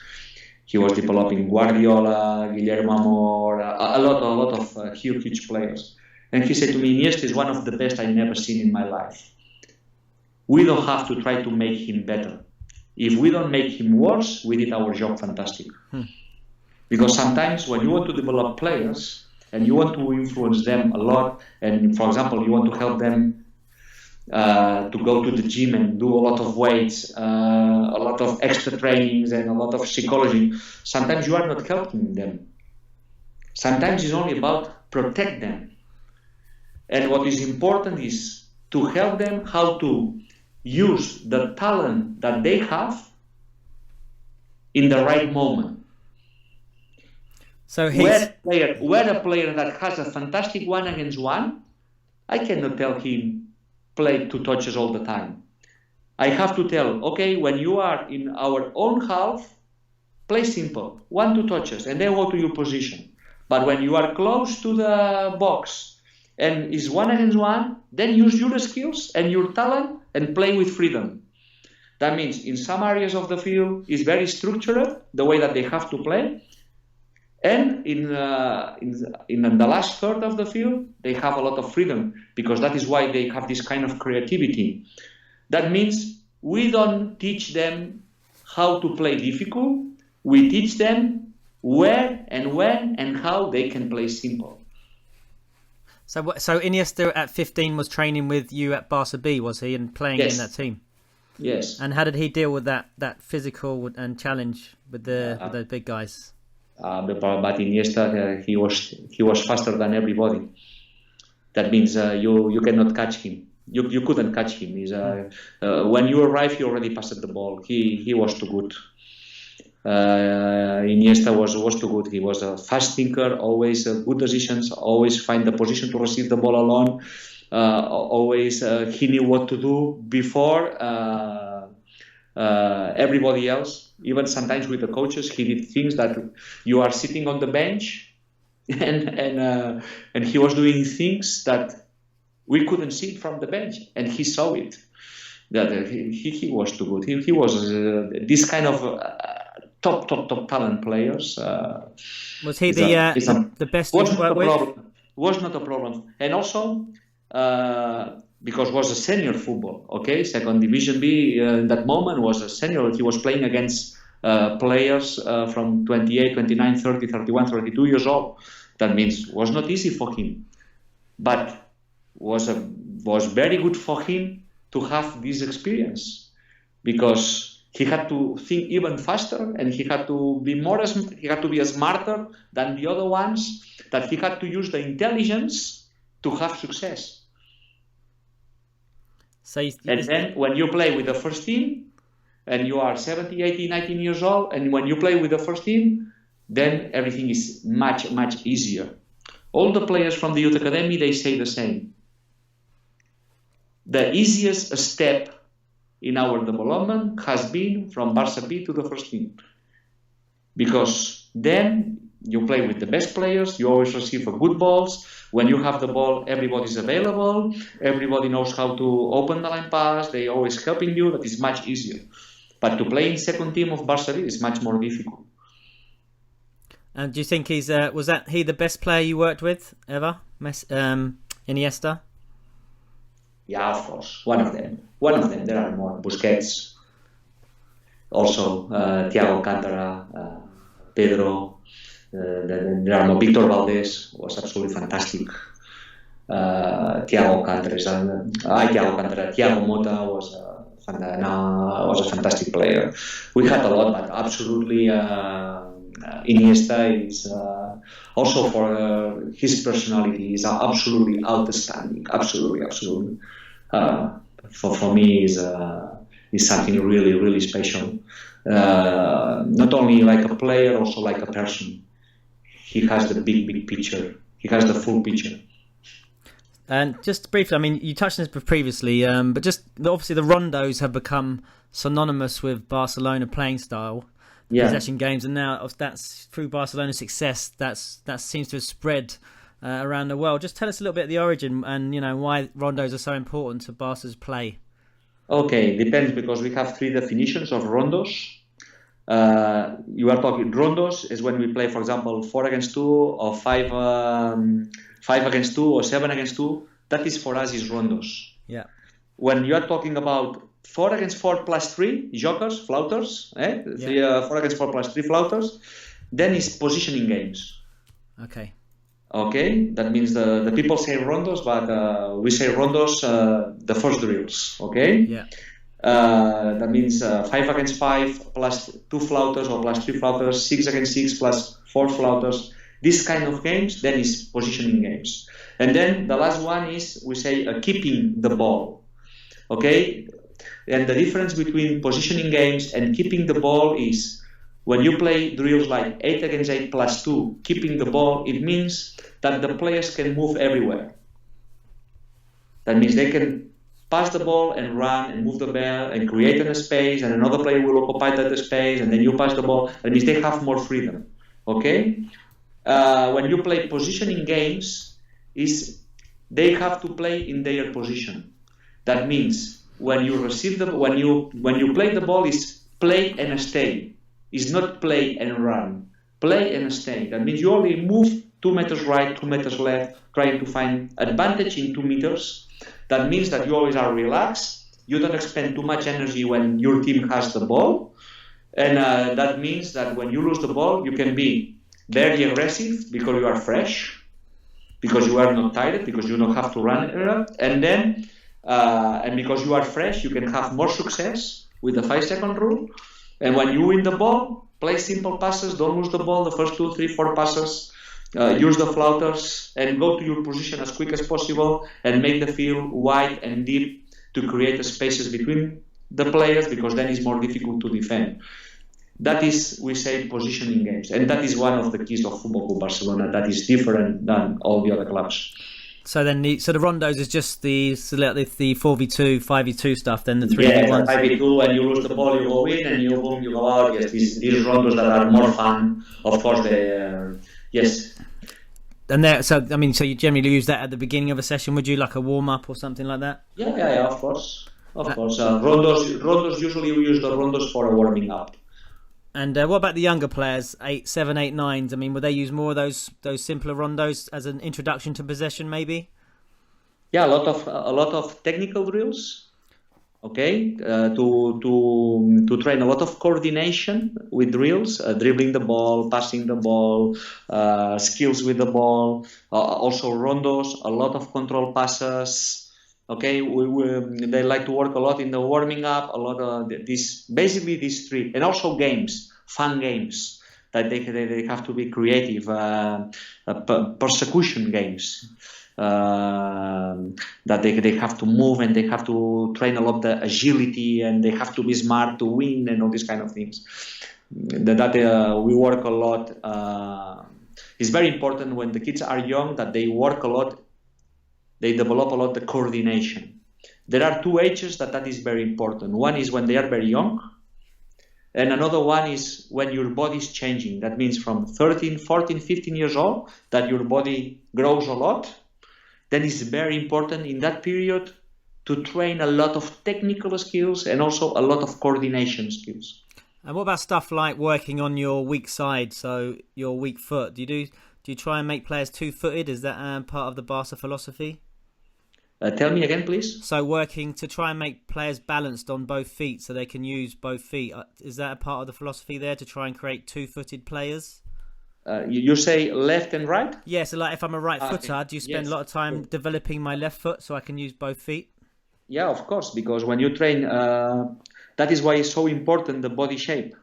He was developing Guardiola, Guillermo Amor, a lot of huge players. And he said to me, Iniesta is one of the best I've never seen in my life. We don't have to try to make him better. If we don't make him worse, we did our job fantastic. Because sometimes when you want to develop players and you want to influence them a lot, and for example, you want to help them to go to the gym and do a lot of weights, a lot of extra trainings and a lot of psychology, sometimes you are not helping them. Sometimes it's only about protect them. And what is important is to help them how to use the talent that they have in the right moment. So where a player that has a fantastic 1 against 1, I cannot tell him play 2 touches all the time. I have to tell, okay, when you are in our own half, play simple, 1-2 touches, and then go to your position. But when you are close to the box and is 1 against 1, then use your skills and your talent and play with freedom. That means in some areas of the field is very structured, the way that they have to play. And in the last third of the field, they have a lot of freedom, because that is why they have this kind of creativity. That means we don't teach them how to play difficult. We teach them where and when and how they can play simple. So Iniesta at 15 was training with you at Barça B, was he, and playing in that team? Yes. And how did he deal with that physical and challenge with the big guys? But Iniesta, he was faster than everybody. That means you cannot catch him. You couldn't catch him. When you arrived, he already passed the ball. He was too good. Iniesta was too good. He was a fast thinker, always good decisions, always find the position to receive the ball alone. Always he knew what to do before everybody else. Even sometimes with the coaches, he did things that you are sitting on the bench, and he was doing things that we couldn't see from the bench, and he saw it. That he was too good. He was this kind of top talent players. Was he the best you worked with? Was not a problem, and also because it was a senior football. Okay, second division B in that moment was a senior. He was playing against players from 28, 29, 30, 31, 32 years old. That means it was not easy for him, but was very good for him to have this experience, because he had to think even faster, and he had to be smarter than the other ones. That he had to use the intelligence to have success. And then when you play with the first team, and you are 70, 80, 19 years old, and when you play with the first team, then everything is much easier. All the players from the youth academy, they say the same. The easiest step in our development has been from Barça B to the first team, because then you play with the best players, you always receive good balls. When you have the ball, everybody's available, everybody knows how to open the line pass, they always helping you. That is much easier. But to play in second team of Barça B is much more difficult. And do you think he the best player you worked with ever, Iniesta? Yeah, of course. One of them. There are more. Busquets. Also, Thiago Alcantara, Pedro. There are more. Victor Valdés was absolutely fantastic. Thiago Alcantara. Thiago Mota was a fantastic player. We had a lot, but absolutely Iniesta is also for his personality is absolutely outstanding. Absolutely. For me is something really special. Not only like a player, also like a person. He has the big picture. He has the full picture. And just briefly, I mean, you touched on this previously, but just obviously the rondos have become synonymous with Barcelona playing style, possession games, and now that's through Barcelona's success. That seems to have spread around the world. Just tell us a little bit of the origin and why rondos are so important to Barca's play. Okay, depends, because we have three definitions of rondos. You are talking rondos is when we play, for example, 4 against 2 or 5 against 2 or 7 against 2. That is for us is rondos. Yeah. When you are talking about 4 against 4 plus 3 jokers, flouters, 4 against 4 plus 3 flouters, then it's positioning games. Okay. That means the people say rondos, but we say rondos the first drills. Okay. Yeah. That means 5 against 5 plus 2 flouters or plus 3 flouters, 6 against 6 plus 4 flouters. This kind of games, then is positioning games. And then the last one is, we say, keeping the ball. Okay? And the difference between positioning games and keeping the ball is, when you play drills like 8 against 8 plus 2, keeping the ball, it means that the players can move everywhere. That means they can pass the ball and run and move the ball and create a space, and another player will occupy that space, and then you pass the ball. That means they have more freedom. Okay? When you play positioning games, they have to play in their position. That means when you receive when you play the ball, is play and stay. Is not play and run. Play and stay. That means you only move 2 meters right, 2 meters left, trying to find advantage in 2 meters. That means that you always are relaxed. You don't expend too much energy when your team has the ball. And that means that when you lose the ball, you can be very aggressive because you are fresh, because you are not tired, because you don't have to run. And then, and because you are fresh, you can have more success with the 5-second rule. And when you win the ball, play simple passes, don't lose the ball the first 2, 3, 4 passes. use the floaters, and go to your position as quick as possible and make the field wide and deep to create the spaces between the players, because then it's more difficult to defend. That is, we say, positioning games, and that is one of the keys of Football Club Barcelona that is different than all the other clubs. So then, the rondos is just the 4v2, 5v2 stuff. Then the 3v1s. 5v2, and you lose the ball, you go in, and you boom, you go out. Yes, these rondos that are more fun. Of course, yes. And there, so you generally use that at the beginning of a session. Would you, like a warm up or something like that? Yeah, of course. Rondos usually we use the rondos for a warming up. And what about the younger players, 8, 7, 8, 9s? I mean, would they use more of those simpler rondos as an introduction to possession, maybe? Yeah, a lot of technical drills. Okay, to train a lot of coordination with drills, dribbling the ball, passing the ball, skills with the ball. Also rondos, a lot of control passes. Okay, they like to work a lot in the warming up, a lot of these three, and also games, fun games that they have to be creative, persecution games that they have to move, and they have to train a lot the agility, and they have to be smart to win, and all these kind of things. That we work a lot. It's very important when the kids are young that they work a lot. They develop a lot the coordination. There are two ages that is very important. One is when they are very young, and another one is when your body is changing. That means from 13, 14, 15 years old, that your body grows a lot. Then it's very important in that period to train a lot of technical skills and also a lot of coordination skills. And what about stuff like working on your weak side, so your weak foot? Do you try and make players two-footed? Is that part of the Barca philosophy? Tell me again, please. So working to try and make players balanced on both feet so they can use both feet. Is that a part of the philosophy there, to try and create two-footed players? You say left and right? Yeah, so like if I'm a right footer, okay. Do you spend a lot of time developing my left foot so I can use both feet? Yeah, of course, because when you train, that is why it's so important, the body shape.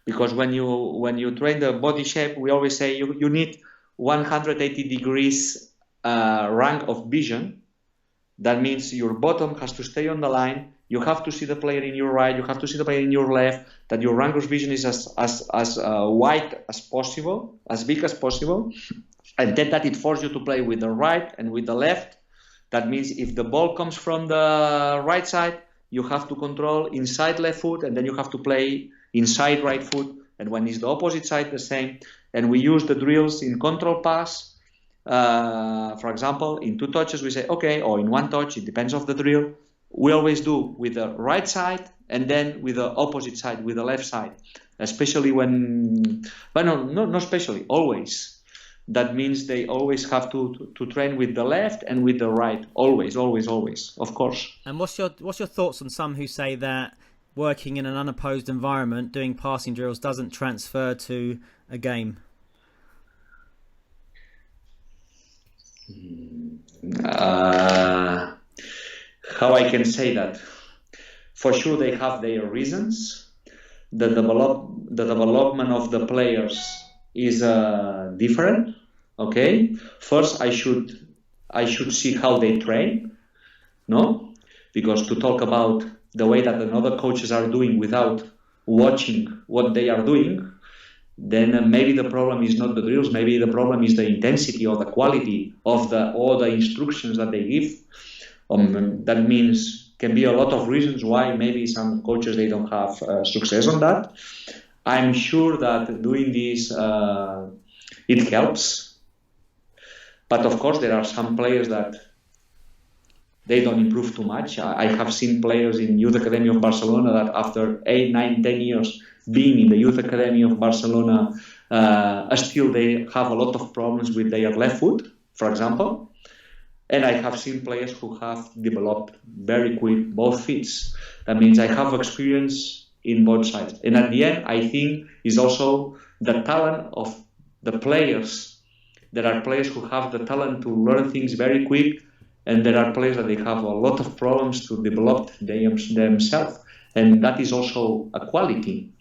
Because when you train the body shape, we always say you need 180 degrees range of vision. That means your bottom has to stay on the line. You have to see the player in your right. You have to see the player in your left. That your range of vision is as wide as possible, as big as possible, and then that it forces you to play with the right and with the left. That means if the ball comes from the right side, you have to control inside left foot, and then you have to play inside right foot. And when it's the opposite side, the same. And we use the drills in control pass. For example, in 2 touches we say okay, or in 1 touch, it depends on the drill. We always do with the right side and then with the opposite side, with the left side, especially when, but not especially, always. That means they always have to train with the left and with the right, always, of course. And what's your thoughts on some who say that working in an unopposed environment, doing passing drills doesn't transfer to a game? How I can say that? For sure, they have their reasons. The development of the players is different. Okay, first I should see how they train. No, because to talk about the way that another coaches are doing without watching what they are doing, then maybe the problem is not the drills. Maybe the problem is the intensity or the quality of all the instructions that they give. That means can be a lot of reasons why maybe some coaches they don't have success on that. I'm sure that doing this it helps, but of course there are some players that they don't improve too much. I have seen players in Youth Academy of Barcelona that after 8, 9, 10 years being in the Youth Academy of Barcelona, still they have a lot of problems with their left foot, for example. And I have seen players who have developed very quick both feet. That means I have experience in both sides. And at the end, I think is also the talent of the players. There are players who have the talent to learn things very quick, and there are players that they have a lot of problems to develop themselves. And that is also a quality.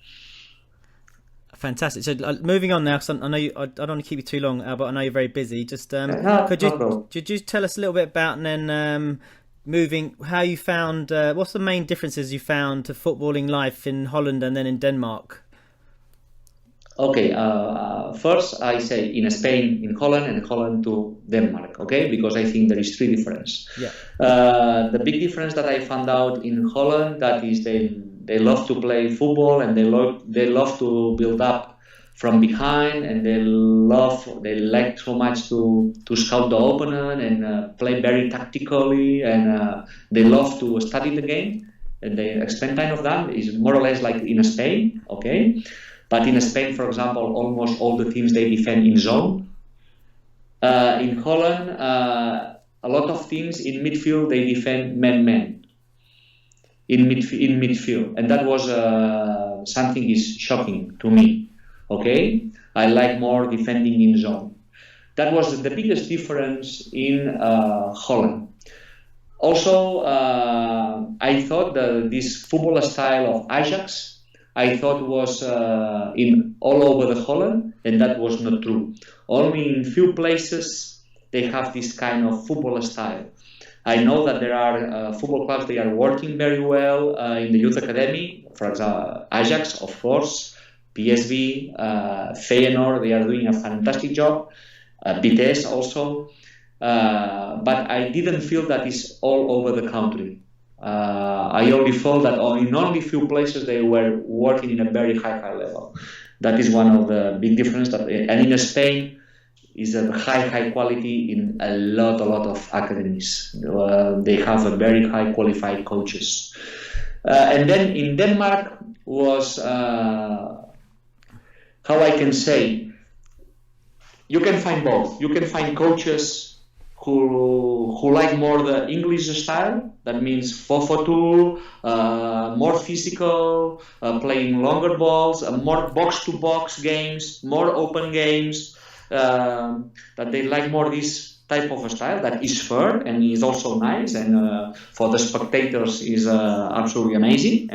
Fantastic. So moving on now, because I know I don't want to keep you too long, Albert. I know you're very busy. Just could you tell us a little bit about, and then moving, how you found, what's the main differences you found to footballing life in Holland and then in Denmark? Okay, first I say in Spain, in Holland, and Holland to Denmark, okay? Because I think there is 3 differences. Yeah. The big difference that I found out in Holland, that is they love to play football, and they love to build up from behind, and they like so much to scout the opponent and play very tactically, and they love to study the game, and they spend time of that. Is more or less like in Spain, okay? But in Spain, for example, almost all the teams, they defend in zone. In Holland, a lot of teams in midfield, they defend man-man in midfield. And that was something is shocking to me. Okay? I like more defending in zone. That was the biggest difference in Holland. Also, I thought that this football style of Ajax, I thought was in all over the Holland, and that was not true. Only in few places they have this kind of football style. I know that there are football clubs, they are working very well in the youth academy. For example, Ajax, of course, PSV, Feyenoord, they are doing a fantastic job. Vitesse also. But I didn't feel that it's all over the country. I only felt that in only few places they were working in a very high level. That is one of the big differences. And in Spain is a high quality in a lot of academies. They have a very high qualified coaches. And then in Denmark was, how I can say, you can find both. You can find coaches who like more the English style. That means 4-4-2, more physical, playing longer balls, more box-to-box games, more open games. That they like more this type of a style that is fair and is also nice, and for the spectators is absolutely amazing.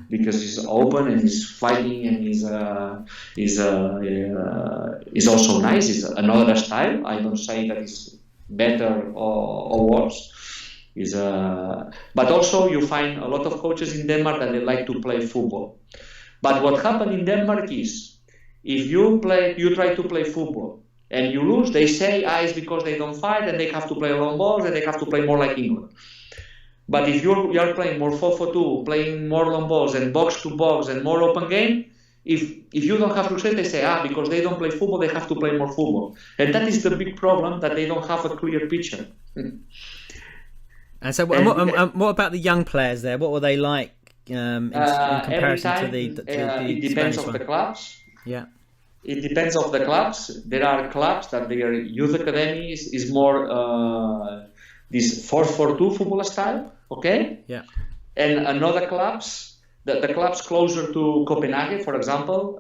Because it's open and it's fighting and is also nice. It's another style. I don't say that it's better or worse. But also you find a lot of coaches in Denmark that they like to play football. But what happened in Denmark is, if you try to play football and you lose, they say it's because they don't fight and they have to play long balls and they have to play more like England. But if you are playing more 4-4-2, playing more long balls and box to box and more open game, if you don't have success, they say, because they don't play football, they have to play more football. And that is the big problem, that they don't have a clear picture. And so, what about the young players there? What were they like in comparison to the it depends on the clubs. Yeah. It depends on the clubs. There are clubs that their youth academies is more this 4-4-2 football style, okay? Yeah. And another clubs, the clubs closer to Copenhagen, for example,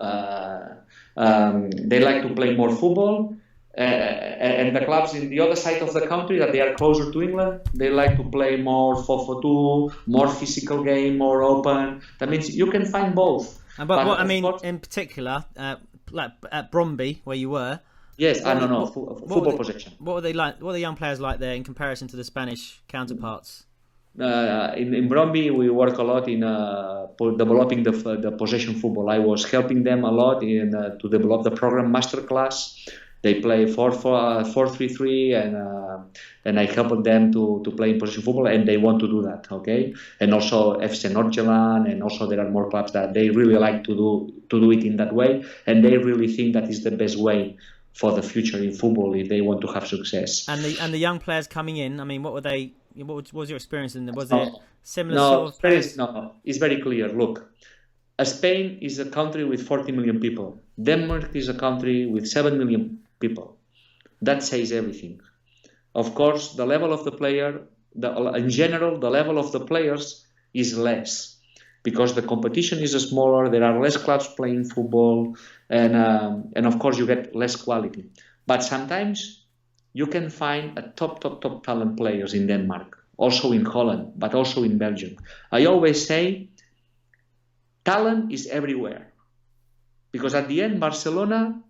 they like to play more football. And the clubs in the other side of the country, that they are closer to England, they like to play more 4-4-2, more physical game, more open. That means you can find both. But what I mean, in particular, like at Brøndby, where you were. Yes, football possession. What were they like? What are the young players like there in comparison to the Spanish counterparts? In Brøndby, we work a lot in developing the possession football. I was helping them a lot to develop the program masterclass. They play 4-3-3, and I helped them to play in possession football, and they want to do that, okay? And also FC Nordsjælland, and also there are more clubs that they really like to do it in that way, and they really think that is the best way for the future in football if they want to have success. And the young players coming in, I mean, what were they? What was your experience in them? Was it similar sort of players? No, it's very clear. Look, Spain is a country with 40 million people. Denmark is a country with 7 million people. That says everything. Of course, the level of the player, in general, the level of the players is less because the competition is smaller. There are less clubs playing football, and of course, you get less quality. But sometimes you can find a top talent players in Denmark, also in Holland, but also in Belgium. I always say, talent is everywhere. because at the end, Barcelona,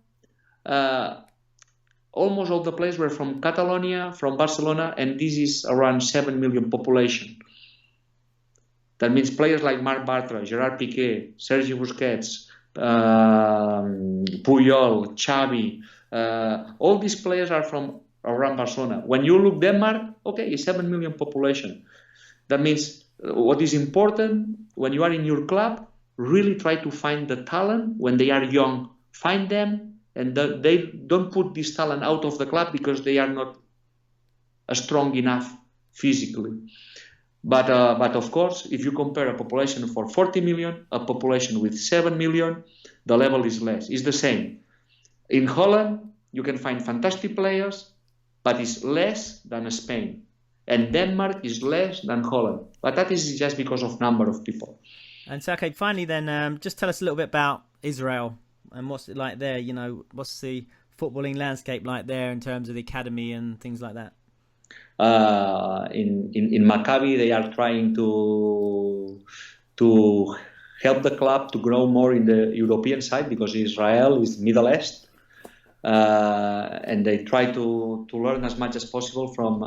almost all the players were from Catalonia, from Barcelona, and this is around 7 million population. That means players like Marc Bartra, Gerard Piqué, Sergi Busquets, Puyol, Xavi, all these players are from around Barcelona. When you look Denmark, okay, it's 7 million population. That means what is important when you are in your club, really try to find the talent when they are young. Find them, and they don't put this talent out of the club because they are not strong enough physically. But of course, if you compare a population for 40 million, a population with 7 million, the level is less. It's the same. In Holland, you can find fantastic players, but it's less than Spain. And Denmark is less than Holland. But that is just because of number of people. And so, okay, finally then, just tell us a little bit about Israel and what's it like there. You know, what's the footballing landscape like there in terms of the academy and things like that? In Maccabi, they are trying to help the club to grow more in the European side because Israel is Middle East, and they try to learn as much as possible from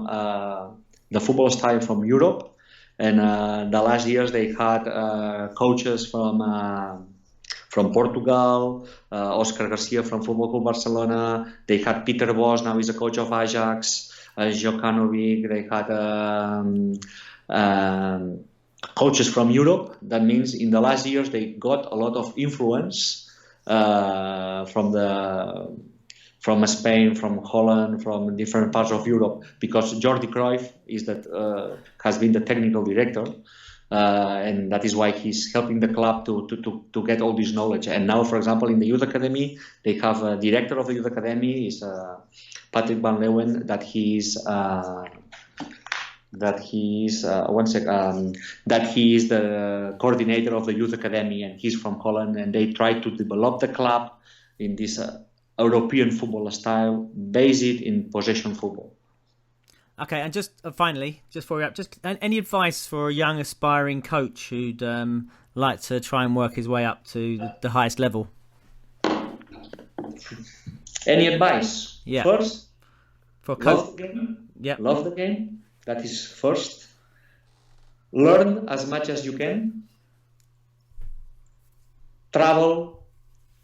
the football style from Europe. And the last years they had coaches from Portugal, Oscar Garcia from Football Club Barcelona. They had Peter Bosz, now he's a coach of Ajax. Jokanovic, they had coaches from Europe. That means in the last years they got a lot of influence from Spain, from Holland, from different parts of Europe, because Jordi Cruyff has been the technical director, and that is why he's helping the club to get all this knowledge. And now, for example, in the youth academy, they have a director of the youth academy is Patrick Van Leeuwen, that he is the coordinator of the youth academy, and he's from Holland, and they try to develop the club in this European football style, based in possession football. Okay, and just finally, just before we wrap, just any advice for a young aspiring coach who'd like to try and work his way up to the highest level? Any advice? Yeah. First, for love the game. Yeah. Love the game. That is first. Learn as much as you can. Travel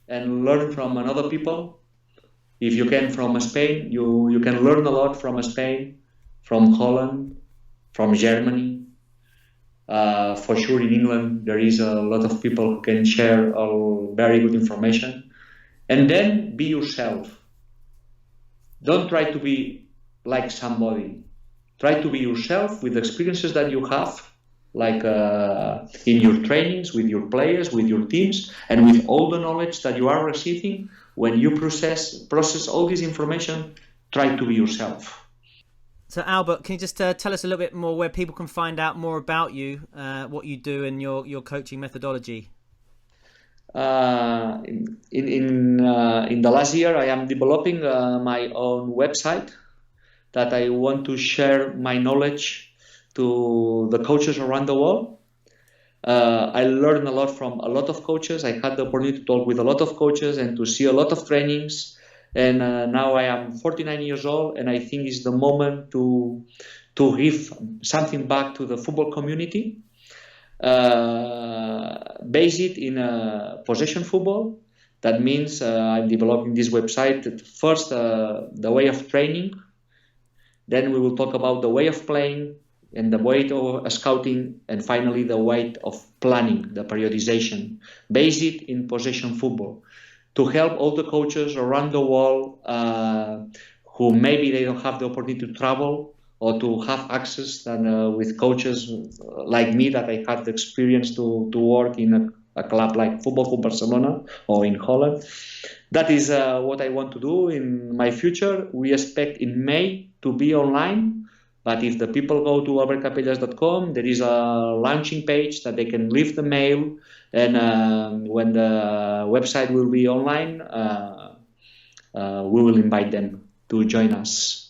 and learn from another people. If you can from Spain, you can learn a lot from Spain, from Holland, from Germany. For sure in England there is a lot of people who can share all very good information. And then be yourself. Don't try to be like somebody. Try to be yourself with the experiences that you have, like in your trainings, with your players, with your teams, and with all the knowledge that you are receiving. When you process all this information, try to be yourself. So Albert, can you just tell us a little bit more where people can find out more about you, what you do and your coaching methodology? In the last year, I am developing my own website that I want to share my knowledge to the coaches around the world. I learned a lot from a lot of coaches. I had the opportunity to talk with a lot of coaches and to see a lot of trainings. And now I am 49 years old, and I think it's the moment to give something back to the football community. Based in possession football. That means I'm developing this website. First, the way of training. Then we will talk about the way of playing and the way of scouting, and finally the way of planning, the periodization, based in possession football, to help all the coaches around the world who maybe they don't have the opportunity to travel or to have access with coaches like me, that I had the experience to work in a club like Football Club Barcelona or in Holland. That is what I want to do in my future. We expect in May to be online, but if the people go to albertcapellas.com, there is a launching page that they can leave the mail, and when the website will be online, we will invite them to join us.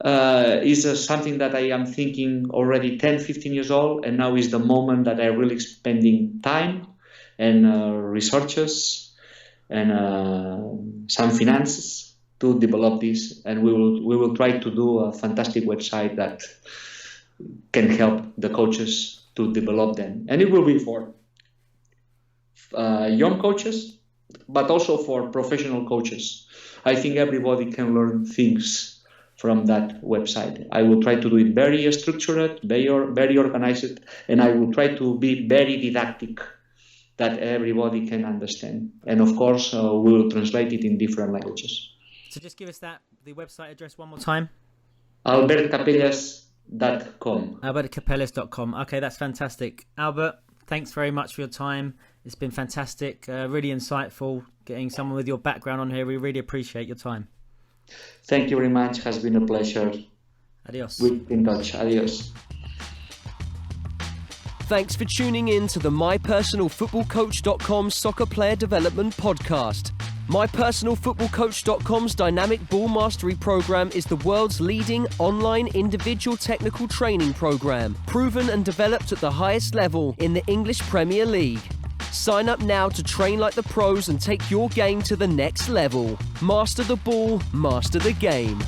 Is something that I am thinking already 10, 15 years old, and now is the moment that I'm really spending time and researches and some finances to develop this, and we will try to do a fantastic website that can help the coaches to develop them, and it will be for young coaches, but also for professional coaches. I think everybody can learn things from that website. I will try to do it very structured, very organized, and I will try to be very didactic that everybody can understand. And of course, we will translate it in different languages. So just give us the website address one more time. AlbertCapellas.com. AlbertCapellas.com. Okay, that's fantastic. Albert, thanks very much for your time. It's been fantastic, really insightful, getting someone with your background on here. We really appreciate your time. Thank you very much. It has been a pleasure. Adios. We'll be in touch. Adios. Thanks for tuning in to the MyPersonalFootballCoach.com Soccer Player Development Podcast. MyPersonalFootballCoach.com's Dynamic Ball Mastery Program is the world's leading online individual technical training program, proven and developed at the highest level in the English Premier League. Sign up now to train like the pros and take your game to the next level. Master the ball, master the game.